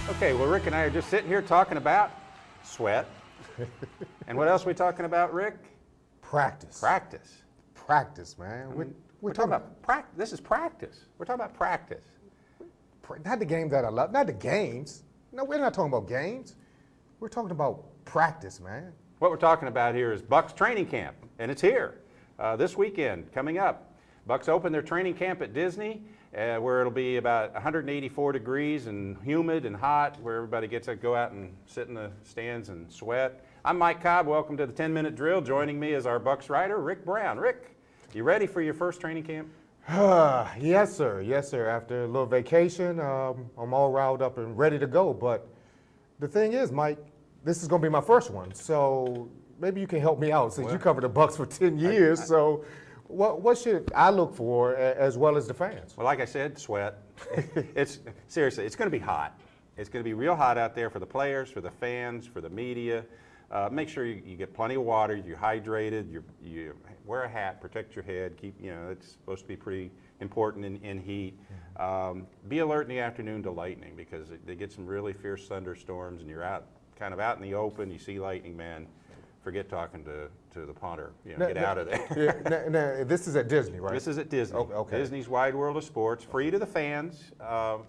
Okay, well, Rick and I are just sitting here talking about sweat. And what else are we talking about, Rick? Practice. Practice. Practice, man. We're talking about practice. This is practice. We're talking about practice. Not the game that I love. Not the games. No, we're not talking about games. We're talking about practice, man. What we're talking about here is Bucs training camp, and it's here this weekend coming up. Bucs open their training camp at Disney, where it'll be about 184 degrees and humid and hot, where everybody gets to go out and sit in the stands and sweat. I'm Mike Cobb. Welcome to the 10-Minute Drill. Joining me is our Bucs writer, Rick Brown. Rick, you ready for your first training camp? Yes, sir. Yes, sir. After a little vacation, I'm all riled up and ready to go. But the thing is, Mike, this is going to be my first one. So maybe you can help me out since you covered the Bucs for 10 years. So what should I look for as well as the fans? Well, like I said, sweat. Seriously, it's going to be hot. It's going to be real hot out there for the players, for the fans, for the media. Make sure you get plenty of water, you're hydrated, you wear a hat, protect your head, it's supposed to be pretty important in heat. Be alert in the afternoon to lightning because they get some really fierce thunderstorms and you're kind of out in the open, you see lightning, man, forget talking to the punter, get out of there. Now, this is at Disney, right? This is at Disney. Okay. Disney's Wide World of Sports, free to the fans.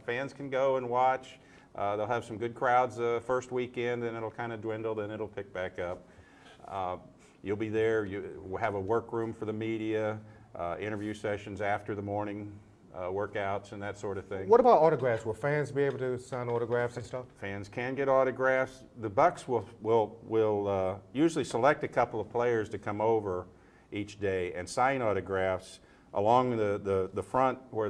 Fans can go and watch. They'll have some good crowds the first weekend, and it'll kind of dwindle, then it'll pick back up. You'll be there. We'll have a workroom for the media, interview sessions after the morning workouts and that sort of thing. What about autographs? Will fans be able to sign autographs and stuff? Fans can get autographs. The Bucs will usually select a couple of players to come over each day and sign autographs along the front where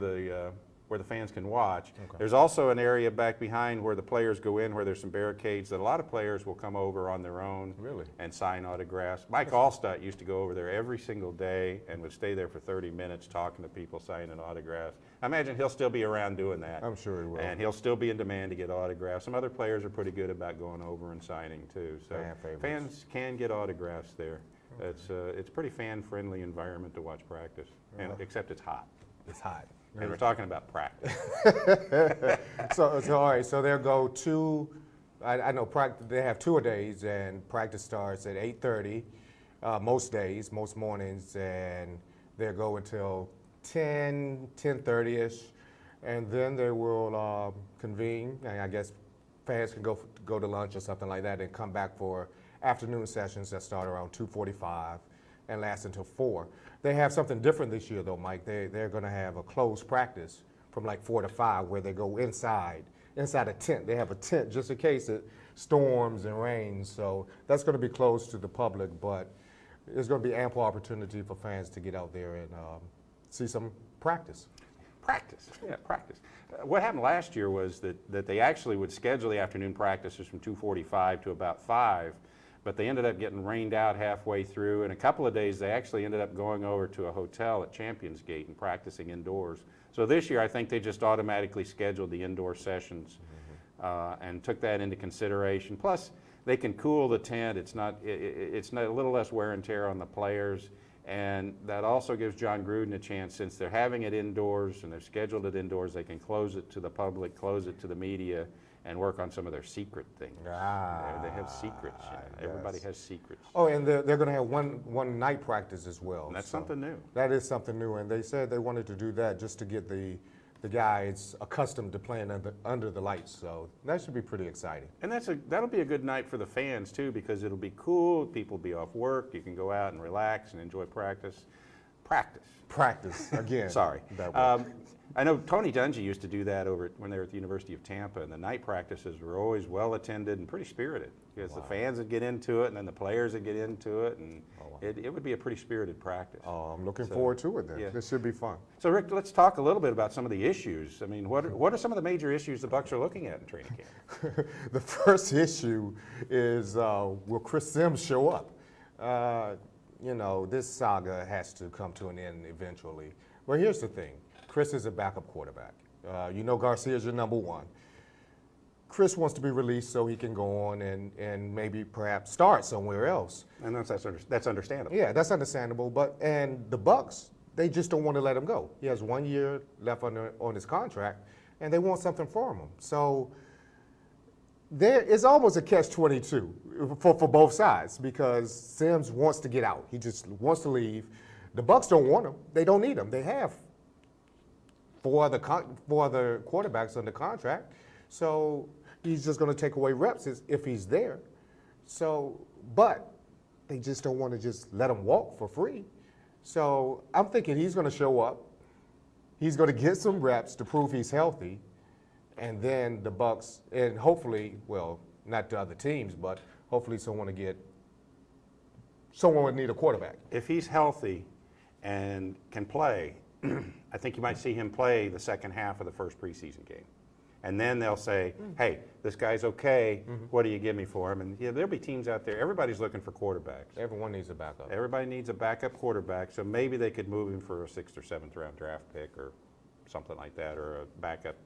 the fans can watch. Okay. There's also an area back behind where the players go in, where there's some barricades that a lot of players will come over on their own and sign autographs. Mike Allstott used to go over there every single day and would stay there for 30 minutes talking to people, signing autographs. I imagine he'll still be around doing that. I'm sure he will. And he'll still be in demand to get autographs. Some other players are pretty good about going over and signing too. So fans can get autographs there. Okay. It's a pretty fan-friendly environment to watch practice, except it's hot. It's hot. And we're talking about practice. So all right, so they'll go I know they have 2 days, and practice starts at 8:30 most days, most mornings, and they'll go until 10:30ish, and then they will convene, and I guess fans can go to lunch or something like that and come back for afternoon sessions that start around 2:45 and last until 4. They have something different this year, though, Mike. They're going to have a closed practice from like 4 to 5, where they go inside a tent. They have a tent just in case it storms and rains. So that's going to be closed to the public, but there's going to be ample opportunity for fans to get out there and see some practice. Practice. What happened last year was that they actually would schedule the afternoon practices from 2:45 to about 5. But they ended up getting rained out halfway through. In a couple of days, they actually ended up going over to a hotel at Champions Gate and practicing indoors. So this year, I think they just automatically scheduled the indoor sessions and took that into consideration. Plus, they can cool the tent. It's not a little less wear and tear on the players. And that also gives John Gruden a chance, since they're having it indoors and they've scheduled it indoors, they can close it to the public, close it to the media, and work on some of their secret things. They have secrets. Everybody has secrets. Oh, and they're going to have one night practice as well. And that's something new. That is something new, and they said they wanted to do that just to get the guys accustomed to playing under the lights. So that should be pretty exciting. And that'll be a good night for the fans too, because it'll be cool. People will be off work. You can go out and relax and enjoy practice. Practice again. Sorry. I know Tony Dungy used to do that when they were at the University of Tampa, and the night practices were always well attended and pretty spirited, because the fans would get into it and then the players would get into it, and it would be a pretty spirited practice. Oh, I'm looking forward to it then. Yeah. This should be fun. So Rick, let's talk a little bit about some of the issues. I mean, what are some of the major issues the Bucs are looking at in training camp? The first issue is will Chris Sims show up? This saga has to come to an end eventually. Well, here's the thing. Chris is a backup quarterback. Garcia is your number one. Chris wants to be released so he can go on and maybe perhaps start somewhere else. And that's understandable. Yeah, that's understandable. And the Bucs, they just don't want to let him go. He has 1 year left on his contract, and they want something for him. So there is almost a catch-22 for both sides because Sims wants to get out. He just wants to leave. The Bucs don't want him. They don't need him. They have four other quarterbacks under contract. So he's just going to take away reps if he's there. So, but they just don't want to just let him walk for free. So I'm thinking he's going to show up. He's going to get some reps to prove he's healthy. And then the Bucs, and hopefully, well, not the other teams, but hopefully someone would need a quarterback. If he's healthy and can play, I think you might see him play the second half of the first preseason game. And then they'll say, hey, this guy's okay. What do you give me for him? And yeah, there'll be teams out there. Everybody's looking for quarterbacks. Everyone needs a backup. Everybody needs a backup quarterback. So maybe they could move him for a 6th or 7th round draft pick or something like that, or a backup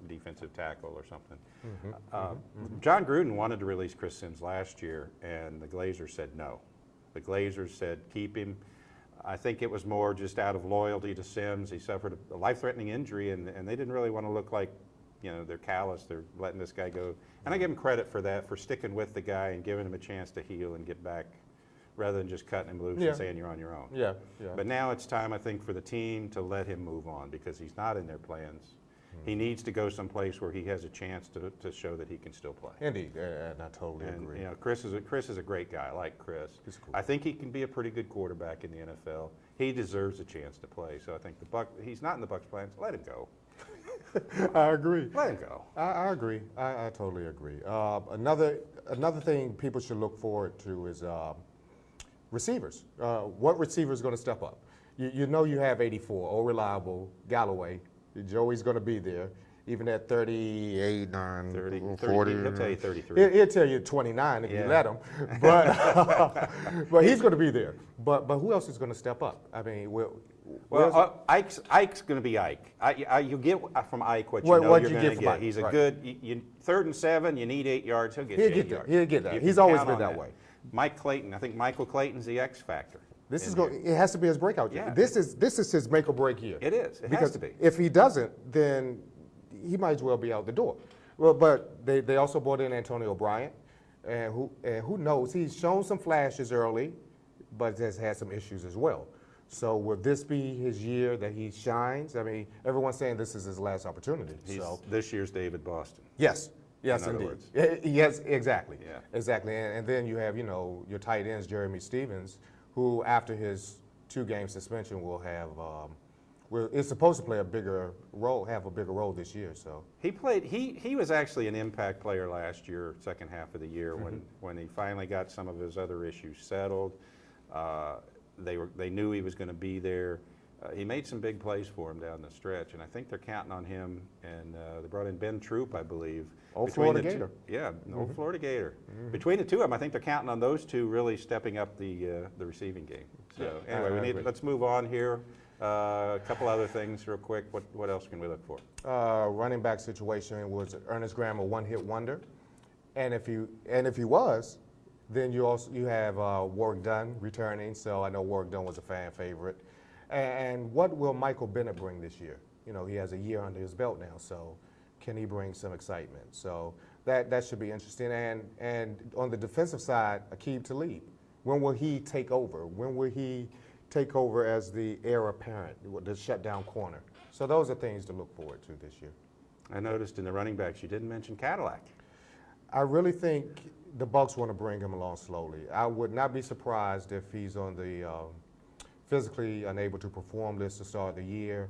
defensive tackle or something. John Gruden wanted to release Chris Sims last year, and the Glazers said no. The Glazers said keep him. I think it was more just out of loyalty to Sims. He suffered a life-threatening injury, and they didn't really want to look like, you know, they're callous. They're letting this guy go. And I give him credit for that, for sticking with the guy and giving him a chance to heal and get back, rather than just cutting him loose and saying you're on your own. Yeah. But now it's time, I think, for the team to let him move on because he's not in their plans. He needs to go someplace where he has a chance to show that he can still play. Indeed, and I totally agree. You know, Chris is a great guy. I like Chris. He's cool. I think he can be a pretty good quarterback in the NFL. He deserves a chance to play. So I think he's not in the Bucs' plans. Let him go. I agree. Let him go. I agree. I totally agree. Another thing people should look forward to is receivers. What receiver is going to step up? You know you have 84, all reliable, Galloway. Joey's going to be there, even at 38, 30, 40. He'll tell you 33. He'll tell you 29 if you let him. But but he's going to be there. But who else is going to step up? I mean, Ike's going to be Ike. You get from Ike what you're going to get. He's a good 3rd and 7. You need 8 yards. He'll get 8 yards. He'll get that. He's always been that way. Mike Clayton. I think Michael Clayton's the X factor. It has to be his breakout year. Yeah. This is his make or break year. It is. It because has to be. If he doesn't, then he might as well be out the door. Well, but they also brought in Antonio Bryant, and who knows? He's shown some flashes early, but has had some issues as well. So will this be his year that he shines? I mean, everyone's saying this is his last opportunity. This year's David Boston. Yes, indeed. Yes, exactly. Yeah. Exactly. And then you have, your tight ends, Jeremy Stevens, who after his 2-game suspension will have, is supposed to play have a bigger role this year. So he was actually an impact player last year, second half of the year, when he finally got some of his other issues settled. They knew he was going to be there. He made some big plays for him down the stretch, and I think they're counting on him. And they brought in Ben Troop, I believe. Old Florida Gator. Old Florida Gator. Between the two of them, I think they're counting on those two really stepping up the receiving game. So anyway, let's move on here. A couple other things real quick. What else can we look for? Running back situation was Ernest Graham a one-hit wonder, and if he was, then you have Warwick Dunn returning. So I know Warwick Dunn was a fan favorite. And what will Michael Bennett bring this year? He has a year under his belt now, so can he bring some excitement? So that should be interesting. And on the defensive side, Aqib Talib, when will he take over? When will he take over as the heir apparent, the shutdown corner? So those are things to look forward to this year. I noticed in the running backs you didn't mention Cadillac. I really think the Bucs want to bring him along slowly. I would not be surprised if he's on the physically unable to perform list to start the year,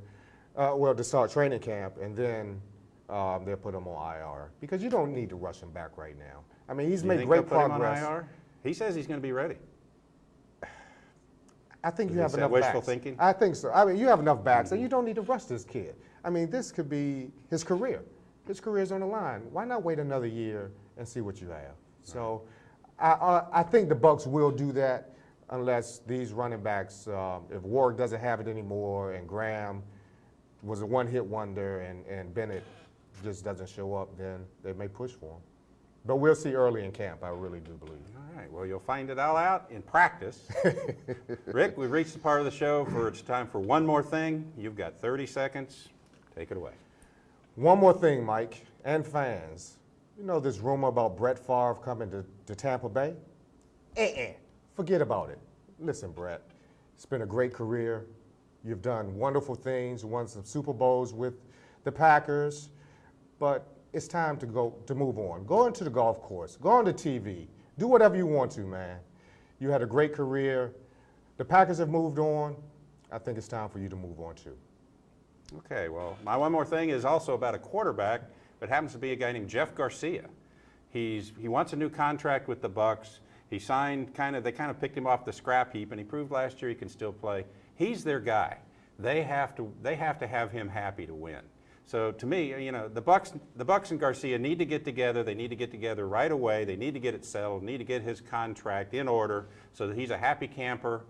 to start training camp, and then they'll put him on IR because you don't need to rush him back right now. I mean, he's made great progress. Him on IR? He says he's going to be ready. I think you have enough backs. Wishful thinking? I think so. I mean, you have enough backs, and you don't need to rush this kid. I mean, this could be his career. His career's on the line. Why not wait another year and see what you have? So I think the Bucs will do that unless these running backs, if Warwick doesn't have it anymore and Graham was a one-hit wonder and Bennett just doesn't show up, then they may push for him. But we'll see early in camp, I really do believe. All right, well, you'll find it all out in practice. Rick, we've reached the part of the show where it's time for one more thing. You've got 30 seconds. Take it away. One more thing, Mike, and fans. You know this rumor about Brett Favre coming to Tampa Bay? Forget about it. Listen, Brett, it's been a great career. You've done wonderful things, won some Super Bowls with the Packers, but it's time to move on. Go into the golf course, go on the TV, do whatever you want to, man. You had a great career. The Packers have moved on. I think it's time for you to move on too. Okay, well, my one more thing is also about a quarterback, but happens to be a guy named Jeff Garcia. He wants a new contract with the Bucs. He signed they kind of picked him off the scrap heap, and he proved last year he can still play. He's their guy. They have to have him happy to win. So to me, you know, the Bucs and Garcia need to get together. They need to get together right away. They need to get it settled. Need to get his contract in order so that he's a happy camper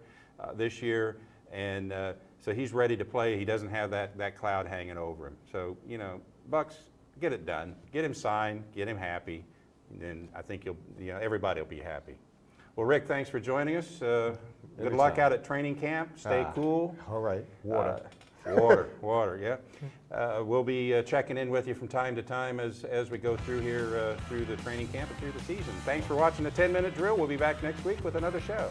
this year, and so he's ready to play. He doesn't have that cloud hanging over him. So, you know, Bucs, get it done. Get him signed. Get him happy. And then I think everybody will be happy. Well, Rick, thanks for joining us. Good luck out at training camp. Stay cool. All right. Water. Water, yeah. We'll be checking in with you from time to time as we go through here, through the training camp and through the season. Thanks for watching the 10-Minute Drill. We'll be back next week with another show.